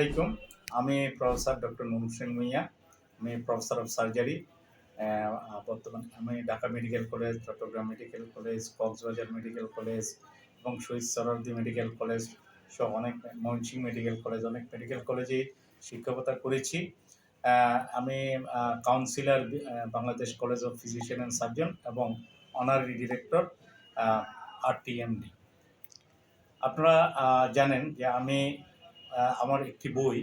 আসসালামাইকুম। আমি professor doctor Nur Hossain Bhuiyan. আমি প্রফেসর অফ সার্জারি। বর্তমানে আমি Dhaka medical college, Chittagong medical college, Cox's Bazar medical college এবং শহীদ সোহরাওয়ার্দী মেডিকেল কলেজ সহ অনেক ময়মনসিংহ মেডিকেল কলেজ, অনেক মেডিকেল কলেজে শিক্ষকতা করেছি। আমি councillor Bangladesh college of physician and surgeon এবং অনারারি ডিরেক্টর RTMD। আপনারা জানেন যে আমি আমার একটি বই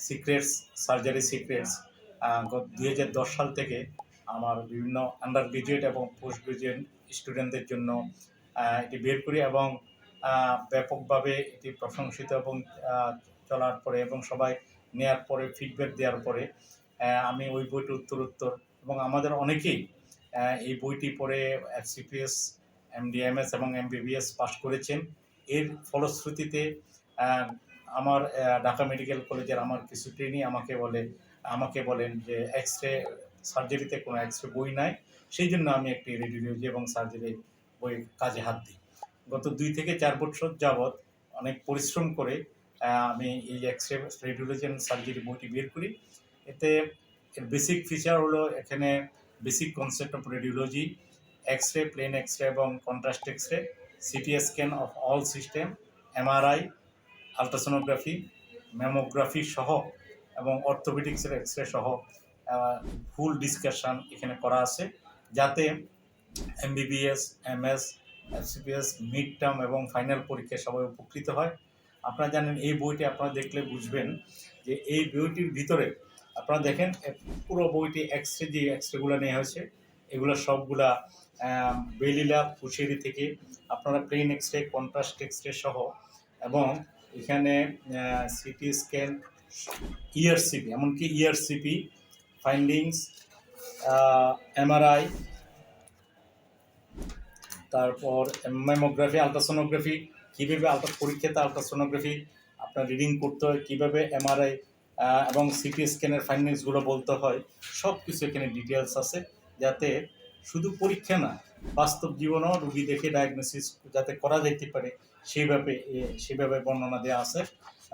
সিক্রেটস, সার্জারি সিক্রেটস 2010 সাল থেকে আমার বিভিন্ন আন্ডার গ্রাজুয়েট এবং পোস্ট গ্রাজুয়েট স্টুডেন্টদের জন্য এটি বের করি এবং ব্যাপকভাবে এটি প্রশংসিত এবং চলার পরে এবং সবাই নেওয়ার পরে ফিডব্যাক দেওয়ার পরে আমি ওই বইটি উত্তরোত্তর এবং আমাদের অনেকেই এই বইটি পড়ে FCPS, MD/MS এবং MBBS পাস করেছেন। এর ফলশ্রুতিতে আমার ঢাকা মেডিকেল কলেজের আমার কিছু ট্রেনি আমাকে বলেন যে এক্স-রে সার্জারিতে কোনো এক্স-রে বই নাই, সেই জন্য আমি একটি রেডিওলজি এবং সার্জারি বই কাজে হাত দিই। গত 2 থেকে 4 বছর যাবৎ অনেক পরিশ্রম করে আমি এই এক্স-রে, রেডিওলজি অ্যান্ড সার্জারি বইটি বের করি। এতে এর বেসিক ফিচার হলো এখানে basic concept of radiology, x-ray, plain x-ray এবং contrast x-ray, CT scan of all system, MRI, ultrasonography, mammography সহ এবং অর্থোপেডিক্সের এক্স-রে সহ ফুল ডিসকাশন এখানে করা আছে, যাতে MBBS, MS, FCPS mid term এবং ফাইনাল পরীক্ষায় সবাই উপকৃত হয়। আপনারা জানেন এই বইটি আপনারা দেখলে বুঝবেন যে এই বইটির ভিতরে আপনারা দেখেন পুরো বইটি যে এক্সরেগুলো নেওয়া হয়েছে এগুলো সবগুলা বেলিলা পুশেরি থেকে আপনারা প্লেন এক্সরে, কন্ট্রাস্ট এক্সরে সহ এবং এখানে সিটি স্ক্যান, ERCP, এমনকি ERCP ফাইন্ডিংস, MRI, তারপর ম্যামোগ্রাফি, আলট্রাসোনোগ্রাফি, কীভাবে পরীক্ষাতে আলট্রাসোনোগ্রাফি আপনার রিডিং করতে হয়, কীভাবে MRI এবং সিটি স্ক্যানের ফাইন্ডিংসগুলো বলতে হয়, সব কিছু এখানে ডিটেলস আছে, যাতে শুধু পরীক্ষা না, বাস্তব জীবনেও রুগী দেখে ডায়াগনোসিস যাতে করা যেতে পারে সেভাবে বর্ণনা দেওয়া আছে।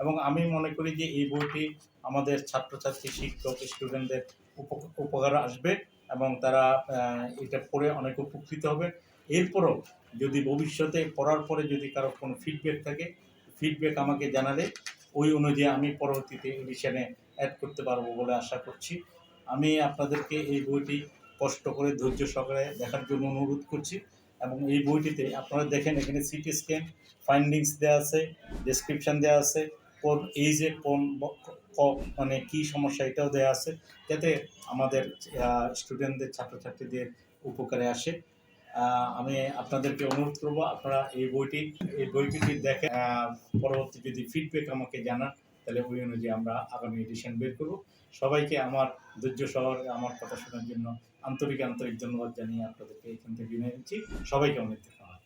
এবং আমি মনে করি যে এই বইটি আমাদের ছাত্রছাত্রী, শিক্ষক, স্টুডেন্টদের উপকার আসবে এবং তারা এটা পড়ে অনেক উপকৃত হবে। এরপরও যদি ভবিষ্যতে পড়ার পরে যদি কারো কোনো ফিডব্যাক থাকে, ফিডব্যাক আমাকে জানালে ওই অনুযায়ী আমি পরবর্তীতে এডিশনে অ্যাড করতে পারবো বলে আশা করছি। আমি আপনাদেরকে এই বইটি কষ্ট করে ধৈর্য সহকারে দেখার জন্য অনুরোধ করছি এবং এই বইটিতে আপনারা দেখেন এখানে সিটি স্ক্যান ফাইন্ডিংস দেওয়া আছে, ডেসক্রিপশান দেওয়া আছে, কোন এইজে কোন মানে কী সমস্যা এটাও দেওয়া আছে, যাতে আমাদের স্টুডেন্টদের, ছাত্রছাত্রীদের উপকারে আসে। আমি আপনাদেরকে অনুরোধ করব আপনারা এই বইটি দেখে পরবর্তী যদি ফিডব্যাক আমাকে জানান, তাহলে ওই অনুযায়ী আমরা আগামী এডিশন বের করব। সবাইকে আমার ধৈর্য সহকারে আমার কথা শোনার জন্য আন্তরিক ধন্যবাদ জানিয়ে আপনাদেরকে এখান থেকে বিদায় নিচ্ছি। সবাইকে অনেক ধন্যবাদ।